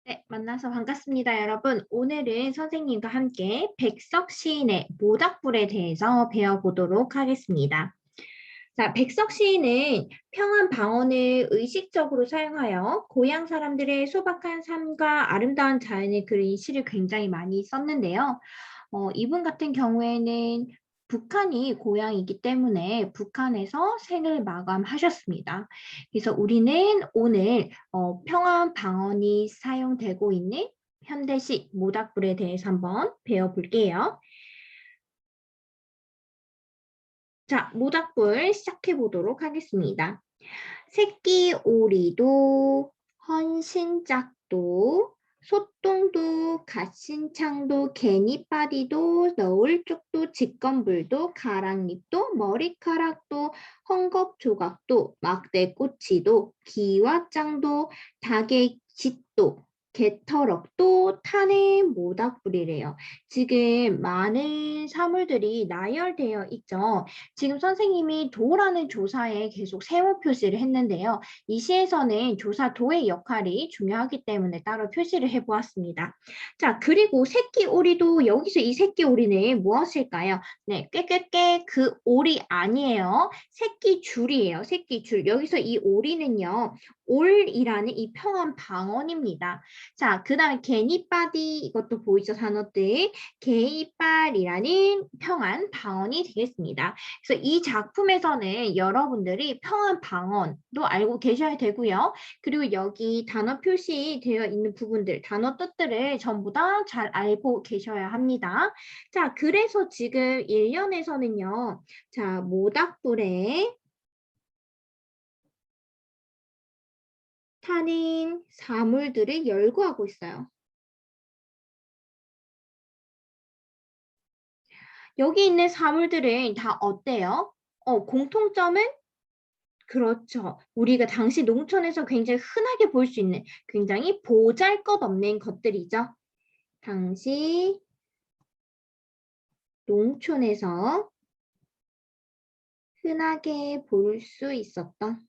네, 만나서 반갑습니다, 여러분. 오늘은 선생님과 함께 백석 시인의 모닥불에 대해서 배워보도록 하겠습니다. 자, 백석 시인은 평안 방언을 의식적으로 사용하여 고향 사람들의 소박한 삶과 아름다운 자연을 그린 시를 굉장히 많이 썼는데요. 이분 같은 경우에는 북한이 고향이기 때문에 북한에서 생을 마감하셨습니다. 그래서 우리는 오늘 평안 방언이 사용되고 있는 현대식 모닥불에 대해서 한번 배워볼게요. 자, 모닥불 시작해 보도록 하겠습니다. 새끼 오리도 헌신짝도 소똥도 갓신창도 개니빠디도 너울쪽도 직건불도 가랑잎도 머리카락도 헝겊조각도 막대꼬치도 기와장도 닭의 짓도 개터럭도 탄의 모닥불이래요. 지금 많은 사물들이 나열되어 있죠. 지금 선생님이 도라는 조사에 계속 세모 표시를 했는데요. 이 시에서는 조사 도의 역할이 중요하기 때문에 따로 표시를 해보았습니다. 자, 그리고 새끼 오리도 여기서 이 새끼 오리는 무엇일까요? 네, 꾀꾀꾀 그 오리 아니에요. 새끼 줄이에요. 새끼 줄. 여기서 이 오리는요. 올이라는 이 평안 방언입니다. 자, 그 다음에 개니빠디 이것도 보이죠? 단어들. 개이빨이라는 평안 방언이 되겠습니다. 그래서 이 작품에서는 여러분들이 평안 방언도 알고 계셔야 되고요. 그리고 여기 단어 표시되어 있는 부분들, 단어 뜻들을 전부 다 잘 알고 계셔야 합니다. 자, 그래서 지금 1년에서는요. 자, 모닥불에 타는 사물들을 열거하고 있어요. 여기 있는 사물들은 다 어때요? 공통점은 그렇죠. 우리가 당시 농촌에서 굉장히 흔하게 볼 수 있는 굉장히 보잘것없는 것들이죠. 당시 농촌에서 흔하게 볼 수 있었던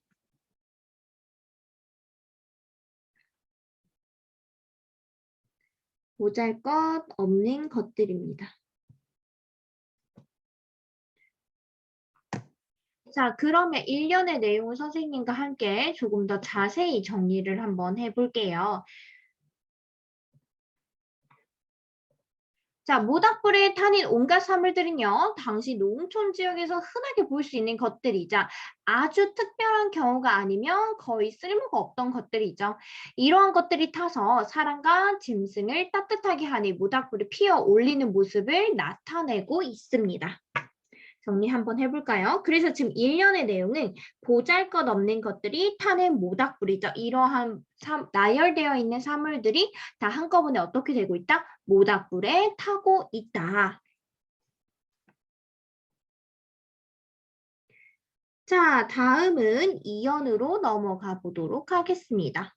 보잘것없는 것들입니다. 자, 그러면 1년의 내용을 선생님과 함께 조금 더 자세히 정리를 한번 해볼게요. 자, 모닥불에 타는 온갖 사물들은요, 당시 농촌 지역에서 흔하게 볼 수 있는 것들이자 아주 특별한 경우가 아니면 거의 쓸모가 없던 것들이죠. 이러한 것들이 타서 사람과 짐승을 따뜻하게 하는 모닥불을 피워 올리는 모습을 나타내고 있습니다. 정리 한번 해볼까요? 그래서 지금 1년의 내용은 보잘것없는 것들이 타는 모닥불이죠. 이러한 나열되어 있는 사물들이 다 한꺼번에 어떻게 되고 있다? 모닥불에 타고 있다. 자, 다음은 2연으로 넘어가 보도록 하겠습니다.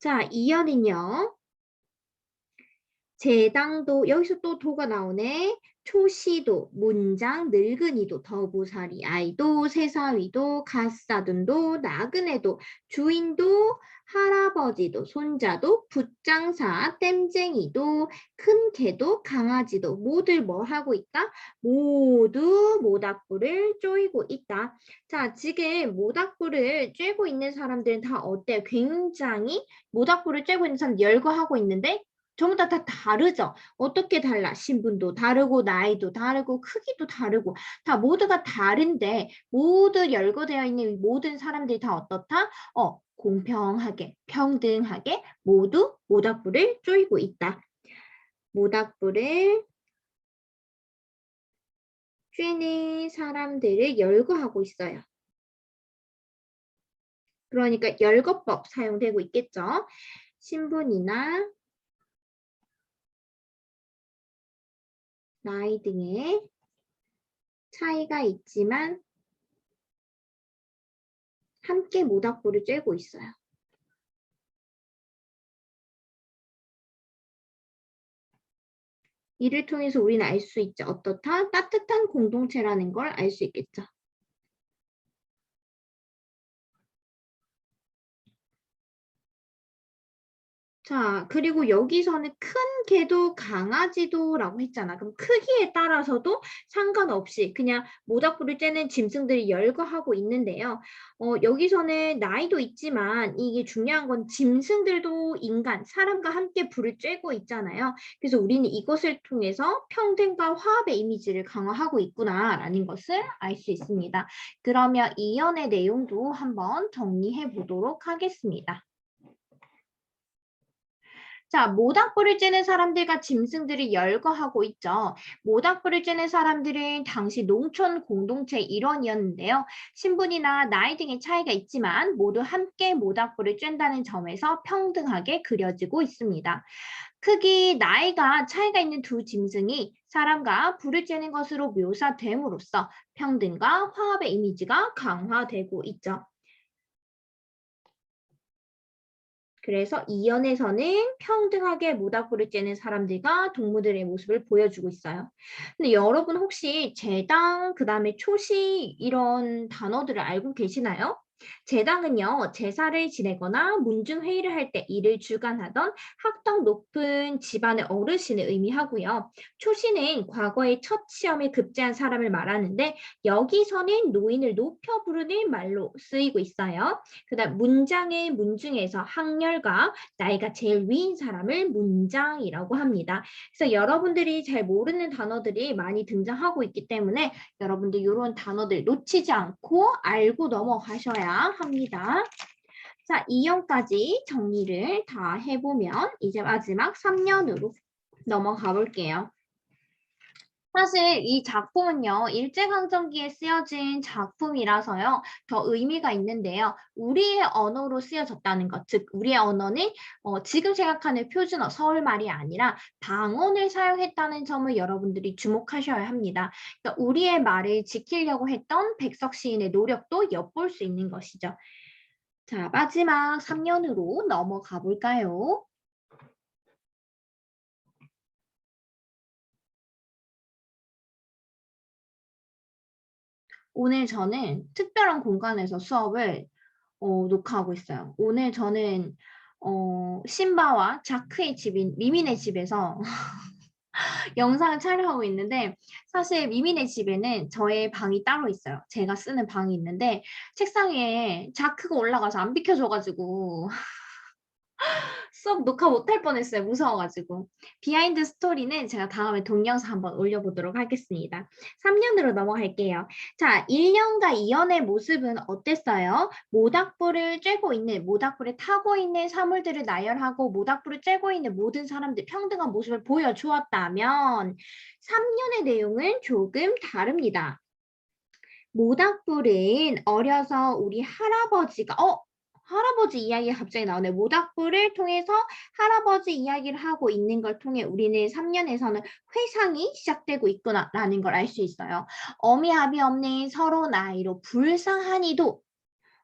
자, 2연은요. 제당도 여기서 또 도가 나오네. 초시도, 문장, 늙은이도, 더부살이, 아이도, 새사위도, 갓사돈도, 나그네도, 주인도, 할아버지도, 손자도, 붓장사, 땜쟁이도, 큰 개도, 강아지도 모두 뭐 하고 있다? 모두 모닥불을 쪼이고 있다. 자, 지금 모닥불을 쬐고 있는 사람들은 다 어때요? 굉장히 모닥불을 쬐고 있는 사람 열거하고 있는데 전부 다 다르죠. 어떻게 달라? 신분도 다르고 나이도 다르고 크기도 다르고 다 모두가 다른데 모두 열거되어 있는 모든 사람들이 다 어떻다? 공평하게 평등하게 모두 모닥불을 쪼이고 있다. 모닥불을 쬐는 사람들을 열거하고 있어요. 그러니까 열거법 사용되고 있겠죠. 신분이나 나이 등의 차이가 있지만 함께 모닥불을 쬐고 있어요. 이를 통해서 우리는 알 수 있죠. 어떻다? 따뜻한 공동체라는 걸 알 수 있겠죠. 자, 그리고 여기서는 큰 개도 강아지도라고 했잖아. 그럼 크기에 따라서도 상관없이 그냥 모닥불을 쬐는 짐승들이 열거하고 있는데요. 여기서는 나이도 있지만 이게 중요한 건 짐승들도 인간, 사람과 함께 불을 쬐고 있잖아요. 그래서 우리는 이것을 통해서 평등과 화합의 이미지를 강화하고 있구나라는 것을 알 수 있습니다. 그러면 이연의 내용도 한번 정리해 보도록 하겠습니다. 자, 모닥불을 쬐는 사람들과 짐승들이 열거하고 있죠. 모닥불을 쬐는 사람들은 당시 농촌 공동체 일원이었는데요. 신분이나 나이 등의 차이가 있지만 모두 함께 모닥불을 쬐다는 점에서 평등하게 그려지고 있습니다. 크기, 나이가 차이가 있는 두 짐승이 사람과 불을 쬐는 것으로 묘사됨으로써 평등과 화합의 이미지가 강화되고 있죠. 그래서 이연에서는 평등하게 모닥불을 쬐는 사람들과 동물들의 모습을 보여주고 있어요. 근데 여러분 혹시 제당, 그다음에 초시 이런 단어들을 알고 계시나요? 제당은요, 제사를 지내거나 문중회의를 할 때 이를 주관하던 학덕 높은 집안의 어르신을 의미하고요. 초시는 과거에 첫 시험에 급제한 사람을 말하는데 여기서는 노인을 높여 부르는 말로 쓰이고 있어요. 그다음 문장의 문중에서 학렬과 나이가 제일 위인 사람을 문장이라고 합니다. 그래서 여러분들이 잘 모르는 단어들이 많이 등장하고 있기 때문에 여러분들 이런 단어들 놓치지 않고 알고 넘어가셔야 합니다. 자, 2년까지 정리를 다 해보면 이제 마지막 3년으로 넘어가 볼게요. 사실 이 작품은요, 일제강점기에 쓰여진 작품이라서요, 더 의미가 있는데요. 우리의 언어로 쓰여졌다는 것, 즉 우리의 언어는 지금 생각하는 표준어, 서울말이 아니라 방언을 사용했다는 점을 여러분들이 주목하셔야 합니다. 그러니까 우리의 말을 지키려고 했던 백석 시인의 노력도 엿볼 수 있는 것이죠. 자, 마지막 3년으로 넘어가 볼까요? 오늘 저는 특별한 공간에서 수업을 녹화하고 있어요. 오늘 저는 신바와 자크의 집인 미민의 집에서 영상을 촬영하고 있는데 사실 미민의 집에는 저의 방이 따로 있어요. 제가 쓰는 방이 있는데 책상에 자크가 올라가서 안 비켜줘가지고 수업 녹화 못할 뻔했어요. 무서워가지고. 비하인드 스토리는 제가 다음에 동영상 한번 올려보도록 하겠습니다. 3년으로 넘어갈게요. 자, 1년과 2년의 모습은 어땠어요? 모닥불을 쬐고 있는, 모닥불을 타고 있는 사물들을 나열하고 모닥불을 쬐고 있는 모든 사람들 평등한 모습을 보여주었다면 3년의 내용은 조금 다릅니다. 모닥불은 어려서 우리 할아버지가 할아버지 이야기가 갑자기 나오네. 모닥불을 통해서 할아버지 이야기를 하고 있는 걸 통해 우리는 3년에서는 회상이 시작되고 있구나라는 걸 알 수 있어요. 어미아비 없는 서로 나이로 불쌍하니도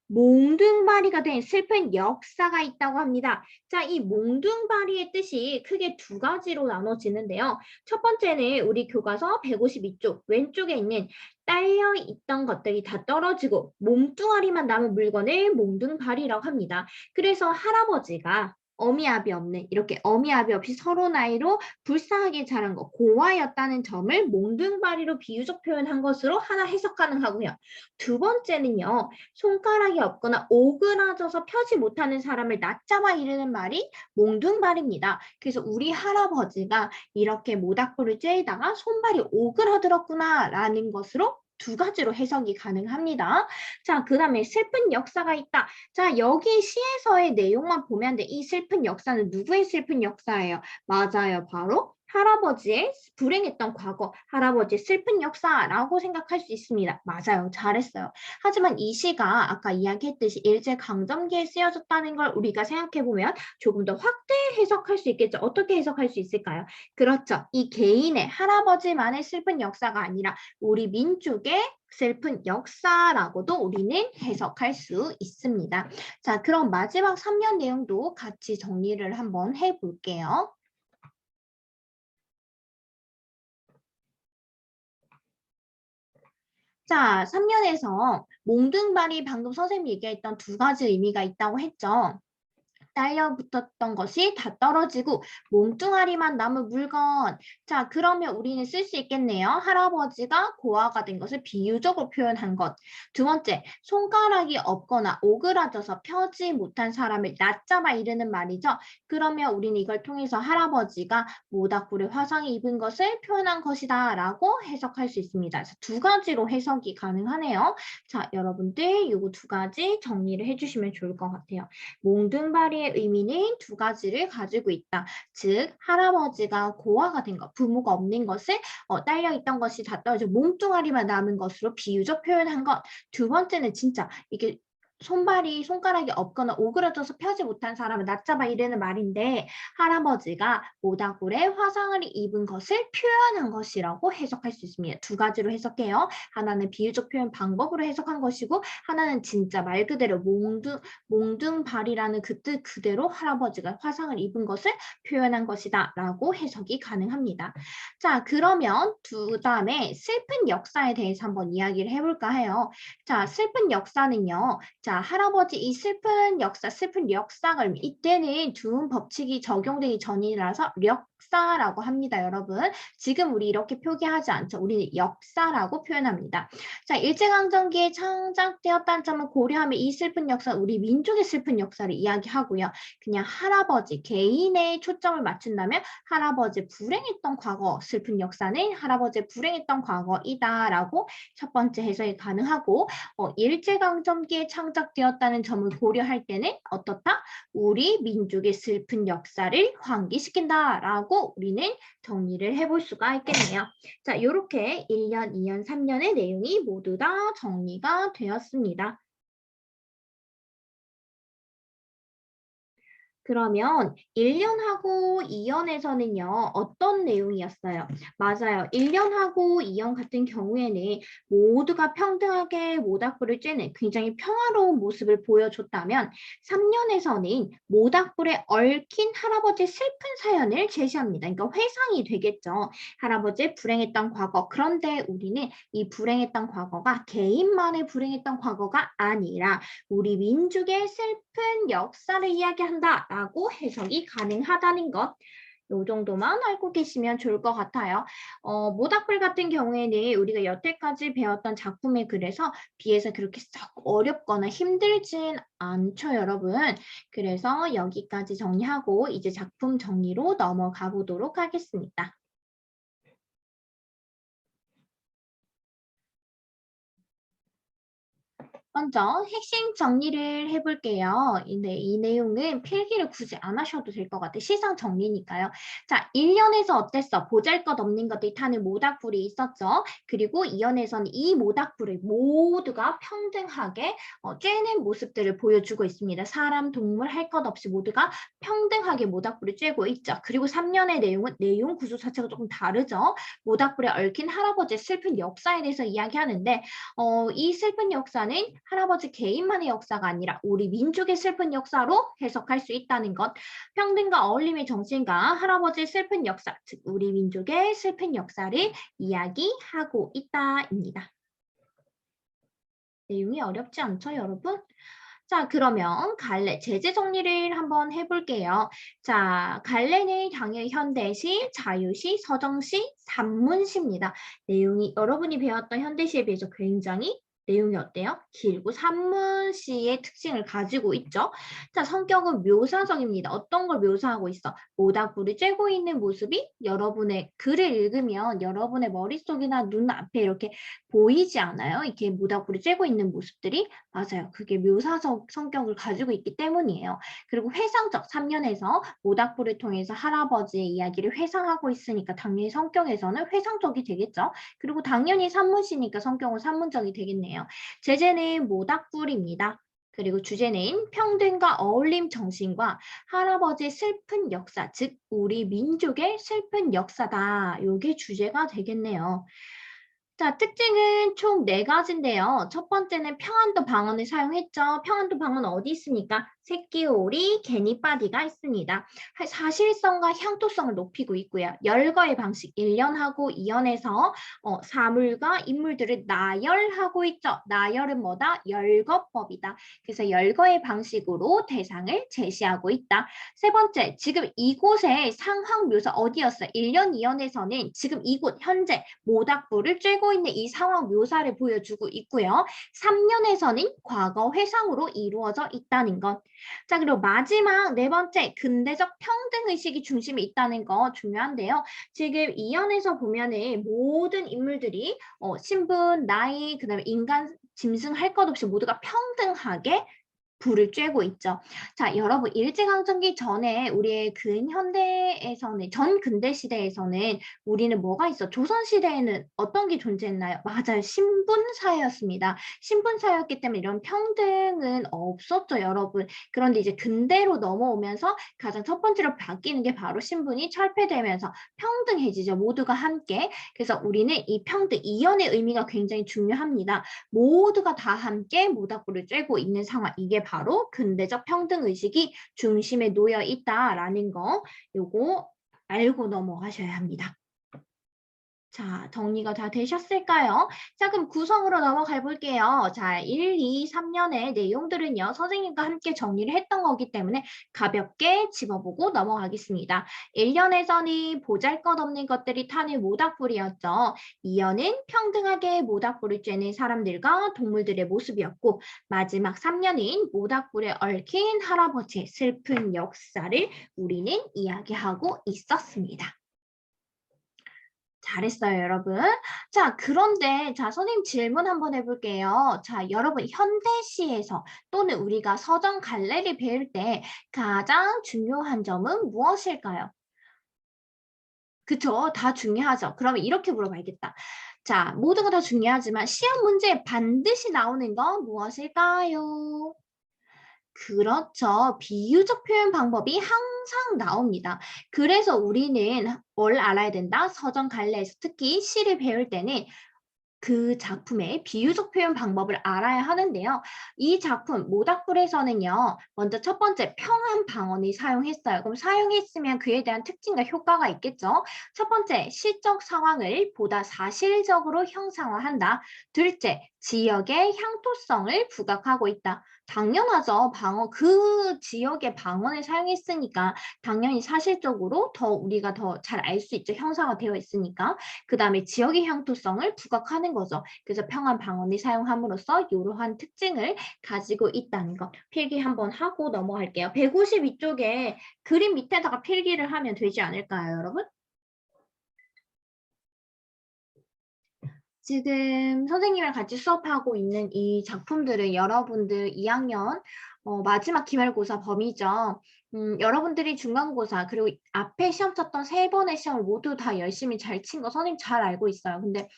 몽둥바리가 된 슬픈 역사가 있다고 합니다. 자, 이 몽둥바리의 뜻이 크게 두 가지로 나눠지는데요. 첫 번째는 우리 교과서 152쪽 왼쪽에 있는 딸려 있던 것들이 다 떨어지고 몸뚱아리만 남은 물건을 몽둥바리라고 합니다. 그래서 할아버지가 어미아비 없는 이렇게 어미아비 없이 서로 나이로 불쌍하게 자란 거 고아였다는 점을 몽둥바리로 비유적 표현한 것으로 하나 해석 가능하고요. 두 번째는요. 손가락이 없거나 오그라져서 펴지 못하는 사람을 낮잡아 이르는 말이 몽둥발입니다. 그래서 우리 할아버지가 이렇게 모닥불을 쬐다가 손발이 오그라들었구나라는 것으로 두 가지로 해석이 가능합니다. 자, 그 다음에 슬픈 역사가 있다. 자, 여기 시에서의 내용만 보면 돼. 이 슬픈 역사는 누구의 슬픈 역사예요? 맞아요. 바로 할아버지의 불행했던 과거, 할아버지의 슬픈 역사라고 생각할 수 있습니다. 맞아요. 잘했어요. 하지만 이 시가 아까 이야기했듯이 일제강점기에 쓰여졌다는 걸 우리가 생각해보면 조금 더 확대 해석할 수 있겠죠. 어떻게 해석할 수 있을까요? 그렇죠. 이 개인의 할아버지만의 슬픈 역사가 아니라 우리 민족의 슬픈 역사라고도 우리는 해석할 수 있습니다. 자, 그럼 마지막 3년 내용도 같이 정리를 한번 해볼게요. 자, 3년에서 몽둥발이 방금 선생님이 얘기했던 두 가지 의미가 있다고 했죠. 딸려붙었던 것이 다 떨어지고 몸뚱아리만 남은 물건. 자, 그러면 우리는 쓸 수 있겠네요. 할아버지가 고아가 된 것을 비유적으로 표현한 것. 두 번째, 손가락이 없거나 오그라져서 펴지 못한 사람을 낮잡아 이르는 말이죠. 그러면 우리는 이걸 통해서 할아버지가 모닥불에 화상을 입은 것을 표현한 것이다 라고 해석할 수 있습니다. 그래서 두 가지로 해석이 가능하네요. 자, 여러분들 이거 두 가지 정리를 해주시면 좋을 것 같아요. 몽둥바리의 의미는 두 가지를 가지고 있다. 즉 할아버지가 고아가 된 것, 부모가 없는 것을 딸려 있던 것이 다 떨어져 몸뚱아리만 남은 것으로 비유적 표현한 것. 두 번째는 진짜 이게 손가락이 없거나 오그라져서 펴지 못한 사람을 낮잡아 이르는 말인데 할아버지가 모닥불에 화상을 입은 것을 표현한 것이라고 해석할 수 있습니다. 두 가지로 해석해요. 하나는 비유적 표현 방법으로 해석한 것이고 하나는 진짜 말 그대로 몽둥발이라는 그 뜻 그대로 할아버지가 화상을 입은 것을 표현한 것이다 라고 해석이 가능합니다. 자, 그러면 다음에 슬픈 역사에 대해서 한번 이야기를 해볼까 해요. 자, 슬픈 역사는요. 자, 할아버지 이 슬픈 역사가 이때는 둔 법칙이 적용되기 전이라서 역사라고 합니다, 여러분. 지금 우리 이렇게 표기하지 않죠. 우리는 역사라고 표현합니다. 자, 일제강점기에 창작되었다는 점을 고려하면 이 슬픈 역사, 우리 민족의 슬픈 역사를 이야기하고요. 그냥 할아버지 개인의 초점을 맞춘다면 할아버지 불행했던 과거, 슬픈 역사는 할아버지 불행했던 과거이다라고 첫 번째 해석이 가능하고 일제강점기에 창작되었다는 점을 고려할 때는 어떻다? 우리 민족의 슬픈 역사를 환기시킨다라고 우리는 정리를 해볼 수가 있겠네요. 자, 이렇게 1년, 2년, 3년의 내용이 모두 다 정리가 되었습니다. 그러면 1년하고 2년에서는요, 어떤 내용이었어요? 맞아요. 1년하고 2년 같은 경우에는 모두가 평등하게 모닥불을 쬐는 굉장히 평화로운 모습을 보여줬다면 3년에서는 모닥불에 얽힌 할아버지의 슬픈 사연을 제시합니다. 그러니까 회상이 되겠죠. 할아버지의 불행했던 과거. 그런데 우리는 이 불행했던 과거가 개인만의 불행했던 과거가 아니라 우리 민족의 슬픈 역사를 이야기한다. 라고 해석이 가능하다는 것. 요 정도만 알고 계시면 좋을 것 같아요. 모닥불 같은 경우에는 우리가 여태까지 배웠던 작품에 그래서 비해서 그렇게 썩 어렵거나 힘들진 않죠, 여러분. 그래서 여기까지 정리하고 이제 작품 정리로 넘어가 보도록 하겠습니다. 먼저 핵심 정리를 해볼게요. 이 내용은 필기를 굳이 안 하셔도 될 것 같아요. 시상 정리니까요. 자, 1년에서 어땠어? 보잘것없는 것들이 타는 모닥불이 있었죠. 그리고 2년에서는 이 모닥불을 모두가 평등하게 쬐는 모습들을 보여주고 있습니다. 사람, 동물 할 것 없이 모두가 평등하게 모닥불을 쬐고 있죠. 그리고 3년의 내용은 내용 구조 자체가 조금 다르죠. 모닥불에 얽힌 할아버지의 슬픈 역사에 대해서 이야기하는데 이 슬픈 역사는 할아버지 개인만의 역사가 아니라 우리 민족의 슬픈 역사로 해석할 수 있다는 것. 평등과 어울림의 정신과 할아버지의 슬픈 역사, 즉 우리 민족의 슬픈 역사를 이야기하고 있다입니다. 내용이 어렵지 않죠, 여러분? 자, 그러면 갈래, 제재 정리를 한번 해볼게요. 자, 갈래는 당연히 현대시, 자유시, 서정시, 산문시입니다. 내용이 여러분이 배웠던 현대시에 비해서 굉장히 내용이 어때요? 길고 산문시의 특징을 가지고 있죠. 자, 성격은 묘사성입니다. 어떤 걸 묘사하고 있어? 모닥불을 쬐고 있는 모습이 여러분의 글을 읽으면 여러분의 머릿속이나 눈앞에 이렇게 보이지 않아요? 이렇게 모닥불을 쬐고 있는 모습들이 맞아요. 그게 묘사적 성격을 가지고 있기 때문이에요. 그리고 회상적 3년에서 모닥불을 통해서 할아버지의 이야기를 회상하고 있으니까 당연히 성격에서는 회상적이 되겠죠. 그리고 당연히 산문시니까 성격은 산문적이 되겠네요. 제재는 모닥불입니다. 그리고 주제는 평등과 어울림 정신과 할아버지의 슬픈 역사, 즉 우리 민족의 슬픈 역사다. 이게 주제가 되겠네요. 자, 특징은 총 4가지인데요. 첫 번째는 평안도 방언을 사용했죠. 평안도 방언은 어디 있습니까? 새끼 오리, 개니빠디가 있습니다. 사실성과 향토성을 높이고 있고요. 열거의 방식 1년하고 2년에서 사물과 인물들을 나열하고 있죠. 나열은 뭐다? 열거법이다. 그래서 열거의 방식으로 대상을 제시하고 있다. 세 번째, 지금 이곳의 상황 묘사 어디였어요? 1년, 2년에서는 지금 이곳 현재 모닥불을 쬐고 있는 이 상황 묘사를 보여주고 있고요. 3년에서는 과거 회상으로 이루어져 있다는 것. 자, 그리고 마지막 네 번째, 근대적 평등의식이 중심에 있다는 거 중요한데요. 지금 이 연에서 보면은 모든 인물들이 신분, 나이, 그다음에 인간, 짐승 할 것 없이 모두가 평등하게 불을 쬐고 있죠. 자, 여러분 일제강점기 전에 우리의 근현대에서는 전 근대 시대에서는 우리는 뭐가 있어? 조선 시대에는 어떤 게 존재했나요? 맞아요. 신분사였습니다. 신분사였기 때문에 이런 평등은 없었죠, 여러분. 그런데 이제 근대로 넘어오면서 가장 첫 번째로 바뀌는 게 바로 신분이 철폐되면서 평등해지죠. 모두가 함께. 그래서 우리는 이 평등, 이연의 의미가 굉장히 중요합니다. 모두가 다 함께 모닥불을 쬐고 있는 상황. 이게 바로 근대적 평등의식이 중심에 놓여 있다라는 거 요거 알고 넘어가셔야 합니다. 자, 정리가 다 되셨을까요? 자, 그럼 구성으로 넘어가 볼게요. 자, 1, 2, 3년의 내용들은요, 선생님과 함께 정리를 했던 거기 때문에 가볍게 집어보고 넘어가겠습니다. 1년에서는 보잘것없는 것들이 타는 모닥불이었죠. 2년은 평등하게 모닥불을 쬐는 사람들과 동물들의 모습이었고, 마지막 3년은 모닥불에 얽힌 할아버지의 슬픈 역사를 우리는 이야기하고 있었습니다. 잘했어요, 여러분. 자, 그런데, 자, 선생님 질문 한번 해볼게요. 자, 여러분, 현대시에서 또는 우리가 서점 갈래리 배울 때 가장 중요한 점은 무엇일까요? 그쵸? 다 중요하죠. 그러면 이렇게 물어봐야겠다. 자, 모두가 다 중요하지만 시험 문제에 반드시 나오는 건 무엇일까요? 그렇죠. 비유적 표현 방법이 항상 나옵니다. 그래서 우리는 뭘 알아야 된다? 서점 갈래에서 특히 시를 배울 때는 그 작품의 비유적 표현 방법을 알아야 하는데요. 이 작품 모닥불에서는요. 먼저 첫 번째 평안 방언을 사용했어요. 그럼 사용했으면 그에 대한 특징과 효과가 있겠죠. 첫 번째 시적 상황을 보다 사실적으로 형상화한다. 둘째 지역의 향토성을 부각하고 있다. 당연하죠. 방언 그 지역의 방언을 사용했으니까 당연히 사실적으로 더 우리가 더 잘 알 수 있죠. 형상화되어 있으니까. 그 다음에 지역의 향토성을 부각하는 거죠. 그래서 평안 방언을 사용함으로써 이러한 특징을 가지고 있다는 거. 필기 한번 하고 넘어갈게요. 152쪽에 그림 밑에다가 필기를 하면 되지 않을까요, 여러분? 지금 선생님이랑 같이 수업하고 있는 이 작품들은 여러분들 2학년 마지막 기말고사 범위죠. 여러분들이 중간고사 그리고 앞에 시험 쳤던 3번의 시험을 모두 다 열심히 잘 친 거 선생님 잘 알고 있어요. 근데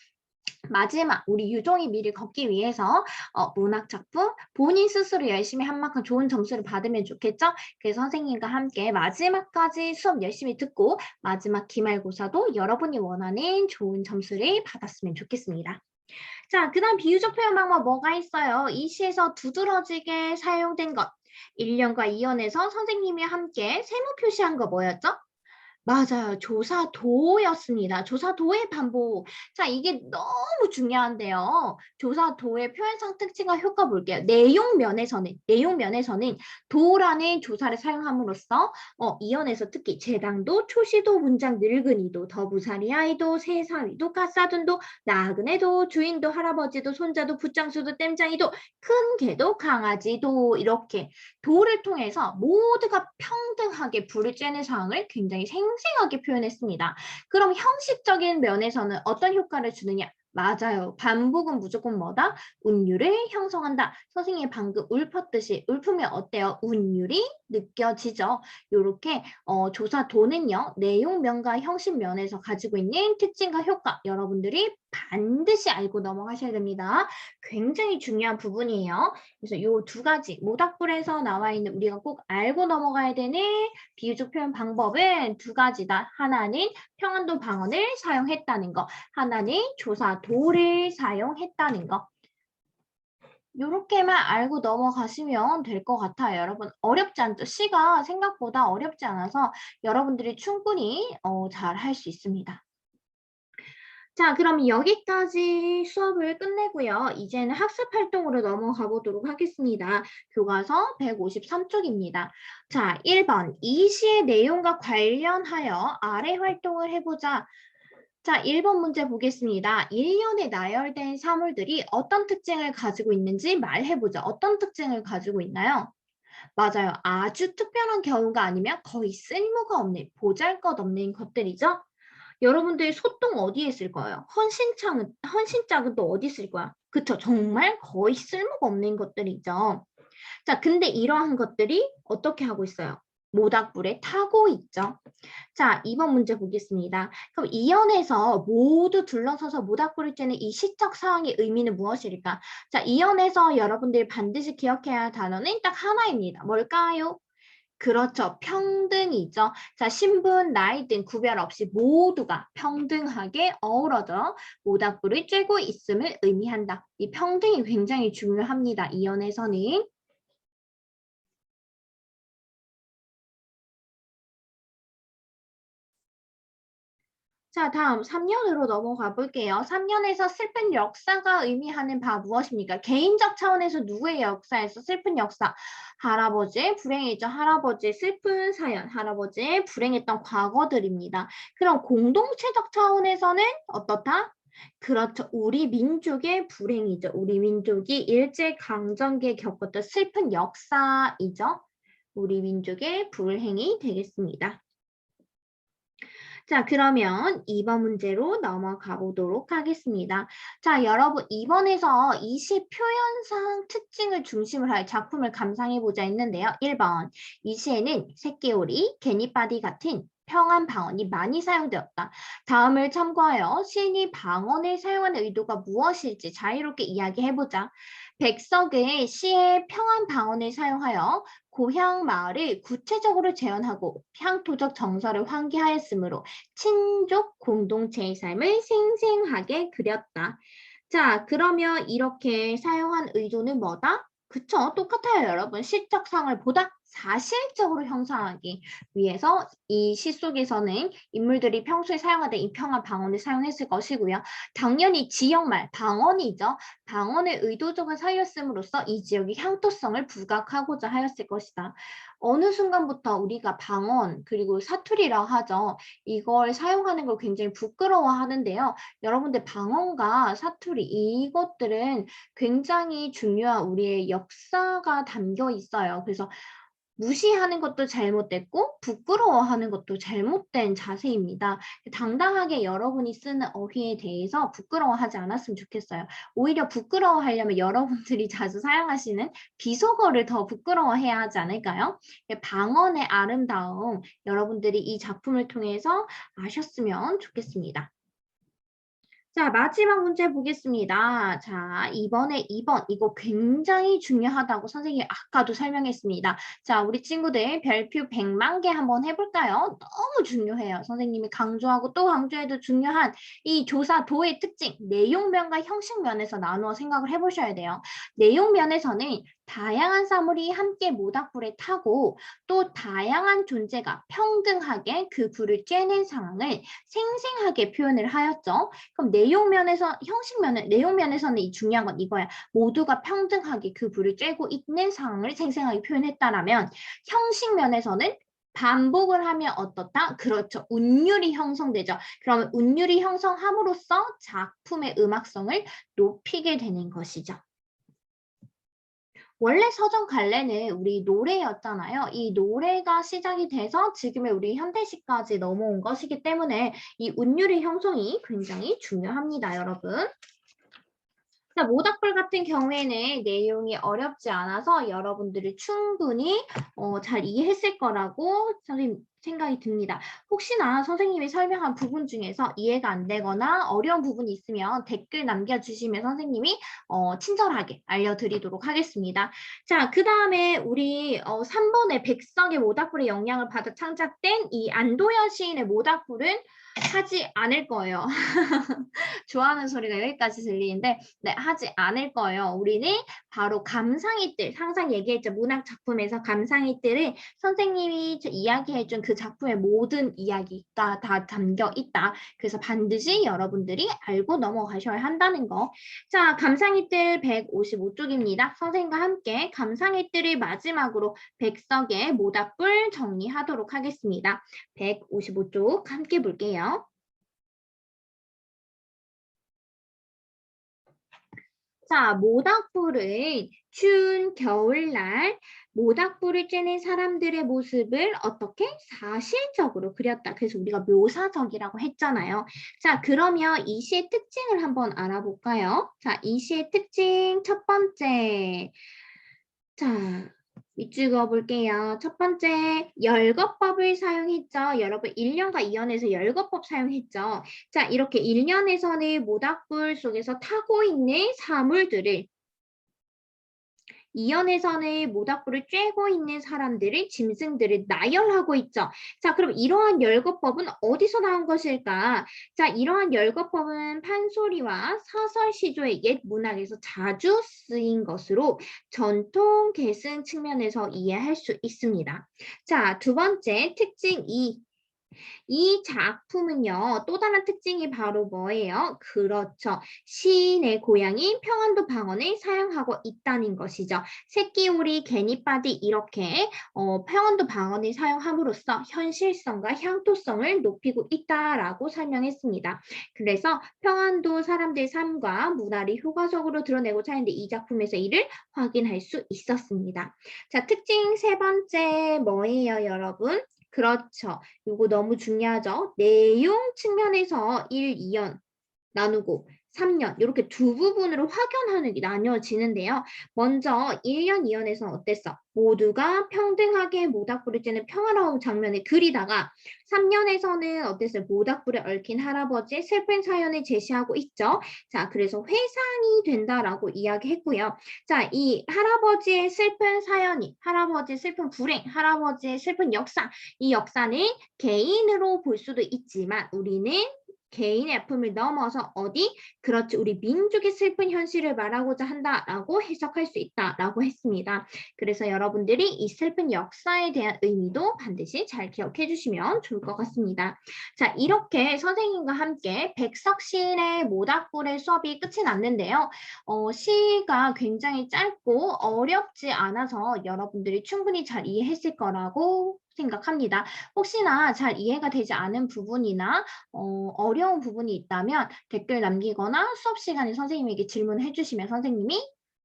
마지막 우리 유종의 미를 걷기 위해서 문학 작품 본인 스스로 열심히 한 만큼 좋은 점수를 받으면 좋겠죠? 그래서 선생님과 함께 마지막까지 수업 열심히 듣고 마지막 기말고사도 여러분이 원하는 좋은 점수를 받았으면 좋겠습니다. 자, 그 다음 비유적 표현 방법 뭐가 있어요? 이 시에서 두드러지게 사용된 것. 1년과 2년에서 선생님이 함께 세모 표시한 거 뭐였죠? 맞아요. 조사도였습니다. 조사도의 반복. 자, 이게 너무 중요한데요. 조사도의 표현상 특징과 효과 볼게요. 내용 면에서는 도라는 조사를 사용함으로써 이연에서 특히 재당도, 초시도, 문장 늙은이도, 더부살이아이도, 새사위도, 가사둔도, 나그네도, 주인도, 할아버지도, 손자도, 붓장수도, 땜장이도, 큰 개도, 강아지도 이렇게 도를 통해서 모두가 평등하게 불을 쬐는 상황을 굉장히 생생하게 표현했습니다. 그럼 형식적인 면에서는 어떤 효과를 주느냐? 맞아요. 반복은 무조건 뭐다? 운율을 형성한다. 선생님이 방금 울펐듯이 울프면 어때요? 운율이 느껴지죠. 이렇게 조사도는요. 내용면과 형식면에서 가지고 있는 특징과 효과 여러분들이 반드시 알고 넘어가셔야 됩니다. 굉장히 중요한 부분이에요. 그래서 이 두 가지 모닥불에서 나와 있는 우리가 꼭 알고 넘어가야 되는 비유적 표현 방법은 두 가지다. 하나는 평안도 방언을 사용했다는 거, 하나는 조사도를 사용했다는 거. 요렇게만 알고 넘어가시면 될 것 같아요. 여러분 어렵지 않죠? 시가 생각보다 어렵지 않아서 여러분들이 충분히 잘 할 수 있습니다. 자, 그럼 여기까지 수업을 끝내고요. 이제는 학습 활동으로 넘어가 보도록 하겠습니다. 교과서 153쪽입니다. 자, 1번. 이 시의 내용과 관련하여 아래 활동을 해보자. 자, 1번 문제 보겠습니다. 1년에 나열된 사물들이 어떤 특징을 가지고 있는지 말해보자. 어떤 특징을 가지고 있나요? 맞아요. 아주 특별한 경우가 아니면 거의 쓸모가 없는, 보잘것없는 것들이죠. 여러분들 소똥 어디에 쓸 거예요? 헌신짝은 또 어디 쓸 거야? 그쵸? 정말 거의 쓸모가 없는 것들이죠. 자, 근데 이러한 것들이 어떻게 하고 있어요? 모닥불에 타고 있죠. 자, 2번 문제 보겠습니다. 그럼 이연에서 모두 둘러서서 모닥불을 쬐는 이 시적 상황의 의미는 무엇일까? 자, 이연에서 여러분들이 반드시 기억해야 할 단어는 딱 하나입니다. 뭘까요? 그렇죠. 평등이죠. 자, 신분, 나이 등 구별 없이 모두가 평등하게 어우러져 모닥불을 쬐고 있음을 의미한다. 이 평등이 굉장히 중요합니다. 이연에서는. 자, 다음 3년으로 넘어가 볼게요. 3년에서 슬픈 역사가 의미하는 바 무엇입니까? 개인적 차원에서 누구의 역사에서 슬픈 역사? 할아버지의 불행이죠. 할아버지의 슬픈 사연, 할아버지의 불행했던 과거들입니다. 그럼 공동체적 차원에서는 어떻다? 그렇죠. 우리 민족의 불행이죠. 우리 민족이 일제강점기에 겪었던 슬픈 역사이죠. 우리 민족의 불행이 되겠습니다. 자, 그러면 2번 문제로 넘어가 보도록 하겠습니다. 자, 여러분, 2번에서 이시 표현상 특징을 중심으로 할 작품을 감상해보자 했는데요. 1번, 이 시에는 새끼오리, 개니바디 같은 평안 방언이 많이 사용되었다. 다음을 참고하여 시인이 방언을 사용하는 의도가 무엇일지 자유롭게 이야기해보자. 백석의 시의 평안 방언을 사용하여 고향 마을을 구체적으로 재현하고 향토적 정서를 환기하였으므로 친족 공동체의 삶을 생생하게 그렸다. 자, 그러면 이렇게 사용한 의도는 뭐다? 그쵸? 똑같아요, 여러분. 시적상을 보다 사실적으로 형성하기 위해서 이 시 속에서는 인물들이 평소에 사용하던 이 평화 방언을 사용했을 것이고요. 당연히 지역말, 방언이죠. 방언을 의도적으로 사용했음으로써 이 지역의 향토성을 부각하고자 하였을 것이다. 어느 순간부터 우리가 방언, 그리고 사투리라 하죠. 이걸 사용하는 걸 굉장히 부끄러워하는데요. 여러분들 방언과 사투리 이것들은 굉장히 중요한 우리의 역사가 담겨 있어요. 그래서 무시하는 것도 잘못됐고 부끄러워하는 것도 잘못된 자세입니다. 당당하게 여러분이 쓰는 어휘에 대해서 부끄러워하지 않았으면 좋겠어요. 오히려 부끄러워하려면 여러분들이 자주 사용하시는 비속어를 더 부끄러워해야 하지 않을까요? 방언의 아름다움 여러분들이 이 작품을 통해서 아셨으면 좋겠습니다. 자, 마지막 문제 보겠습니다. 자, 이번에 2번. 이거 굉장히 중요하다고 선생님이 아까도 설명했습니다. 자, 우리 친구들 별표 100만 개 한번 해볼까요? 너무 중요해요. 선생님이 강조하고 또 강조해도 중요한 이 조사도의 특징, 내용면과 형식면에서 나누어 생각을 해보셔야 돼요. 내용면에서는 다양한 사물이 함께 모닥불에 타고 또 다양한 존재가 평등하게 그 불을 쬐는 상황을 생생하게 표현을 하였죠. 그럼 내용면에서는 이 중요한 건 이거야. 모두가 평등하게 그 불을 쬐고 있는 상황을 생생하게 표현했다라면 형식면에서는 반복을 하면 어떻다? 그렇죠. 운율이 형성되죠. 그러면 운율이 형성함으로써 작품의 음악성을 높이게 되는 것이죠. 원래 서점 갈래는 우리 노래였잖아요. 이 노래가 시작이 돼서 지금의 우리 현대시까지 넘어온 것이기 때문에 이 운율의 형성이 굉장히 중요합니다, 여러분. 자, 모닥불 같은 경우에는 내용이 어렵지 않아서 여러분들이 충분히 잘 이해했을 거라고 선생님 생각이 듭니다. 혹시나 선생님이 설명한 부분 중에서 이해가 안 되거나 어려운 부분이 있으면 댓글 남겨주시면 선생님이 친절하게 알려드리도록 하겠습니다. 자, 그 다음에 우리 3번의 백석의 모닥불의 영향을 받아 창작된 이 안도현 시인의 모닥불은 하지 않을 거예요. 좋아하는 소리가 여기까지 들리는데 네, 하지 않을 거예요. 우리는 바로 감상이뜰, 항상 얘기했죠. 문학 작품에서 감상이뜰은 선생님이 이야기해준 그 작품의 모든 이야기가 다 담겨 있다. 그래서 반드시 여러분들이 알고 넘어가셔야 한다는 거. 자, 감상이뜰 155쪽입니다. 선생님과 함께 감상이뜰을 마지막으로 백석의 모닥불 정리하도록 하겠습니다. 155쪽 함께 볼게요. 자, 모닥불은 추운 겨울날 모닥불을 쬐는 사람들의 모습을 어떻게 사실적으로 그렸다. 그래서 우리가 묘사적이라고 했잖아요. 자, 그러면 이 시의 특징을 한번 알아볼까요? 자, 이 시의 특징 첫 번째. 자, 밑줄그어 볼게요. 첫 번째, 열거법을 사용했죠. 여러분 1년과 2년에서 열거법 사용했죠. 자, 이렇게 1년에서는 모닥불 속에서 타고 있는 사물들을 2년에서는 모닥불을 쬐고 있는 사람들을 짐승들을 나열하고 있죠. 자, 그럼 이러한 열거법은 어디서 나온 것일까? 자, 이러한 열거법은 판소리와 사설 시조의 옛 문학에서 자주 쓰인 것으로 전통 계승 측면에서 이해할 수 있습니다. 자, 두 번째 특징 2. 이 작품은요, 또 다른 특징이 바로 뭐예요? 그렇죠. 시인의 고향인 평안도 방언을 사용하고 있다는 것이죠. 새끼오리, 개니빠디 이렇게 평안도 방언을 사용함으로써 현실성과 향토성을 높이고 있다라고 설명했습니다. 그래서 평안도 사람들의 삶과 문화를 효과적으로 드러내고자 하는데 이 작품에서 이를 확인할 수 있었습니다. 자, 특징 세 번째 뭐예요, 여러분? 그렇죠. 이거 너무 중요하죠. 내용 측면에서 1, 2연 나누고 3년 이렇게 두 부분으로 확연하는 게 나뉘어지는데요. 먼저 1년, 2년에서는 어땠어? 모두가 평등하게 모닥불을 쬐는 평화로운 장면을 그리다가 3년에서는 어땠어요? 모닥불에 얽힌 할아버지의 슬픈 사연을 제시하고 있죠. 자, 그래서 회상이 된다라고 이야기했고요. 자, 이 할아버지의 슬픈 사연이, 할아버지의 슬픈 불행, 할아버지의 슬픈 역사, 이 역사는 개인으로 볼 수도 있지만 우리는 개인의 아픔을 넘어서 어디? 그렇지, 우리 민족의 슬픈 현실을 말하고자 한다라고 해석할 수 있다라고 했습니다. 그래서 여러분들이 이 슬픈 역사에 대한 의미도 반드시 잘 기억해 주시면 좋을 것 같습니다. 자, 이렇게 선생님과 함께 백석 시인의 모닥불의 수업이 끝이 났는데요. 시가 굉장히 짧고 어렵지 않아서 여러분들이 충분히 잘 이해했을 거라고 생각합니다. 혹시나 잘 이해가 되지 않은 부분이나 어려운 부분이 있다면 댓글 남기거나 수업 시간에 선생님에게 질문해 주시면 선생님이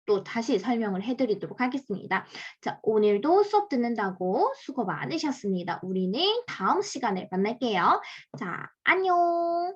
또 다시 설명을 해드리도록 하겠습니다. 자, 오늘도 수업 듣는다고 수고 많으셨습니다. 우리는 다음 시간에 만날게요. 자, 안녕.